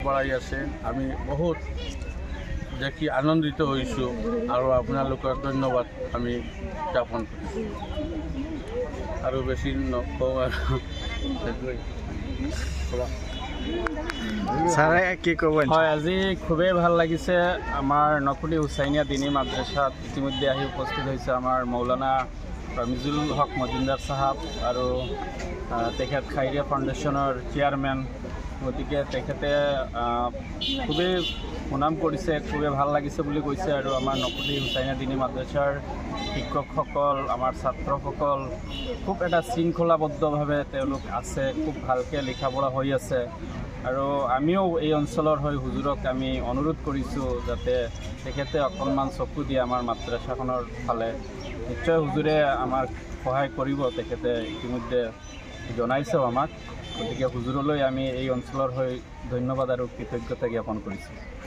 পড়াই আছে আমি বহুত দেখি আনন্দিত হয়েছোঁ আৰু আপোনালোকক ধন্যবাদ আমি জ্ঞাপন কৰিছোঁ আৰু বেছি নকওঁ আৰু ছাৰে কি ক'ব? হয়, আজি খুবেই ভাল লাগিছে। আমাৰ নকুলি হুচাইনিয়া দিনী মাদ্ৰাসাত ইতিমধ্যে আহি উপস্থিত হৈছে আমাৰ মৌলানা ৰমিজুল হক মজুমদাৰ চাহাব আৰু তেখেত খাইৰিয়া ফাউণ্ডেশ্যনৰ চেয়াৰমেন। গতিকে তেখেতে খুবেই সুনাম কৰিছে, খুবেই ভাল লাগিছে বুলি কৈছে। আৰু আমাৰ নকুলি হুচাইনিয়া দিনী মাদ্ৰাসাৰ শিক্ষকসকল, আমাৰ ছাত্ৰসকল খুব এটা শৃংখলাবদ্ধভাৱে তেওঁলোক আছে, খুব ভালকৈ লিখা পঢ়া হৈ আছে। আৰু আমিও এই অঞ্চলৰ হৈ হুজুৰক আমি অনুৰোধ কৰিছোঁ যাতে তেখেতে অকণমান চকু দিয়ে আমাৰ মাদ্ৰাসাখনৰ ফালে। নিশ্চয় হুজুৰে আমাক সহায় কৰিব, তেখেতে ইতিমধ্যে জনাইছেও আমাক। গতিকে হুজুৰলৈ আমি এই অঞ্চলৰ হৈ ধন্যবাদ আৰু কৃতজ্ঞতা জ্ঞাপন কৰিছোঁ।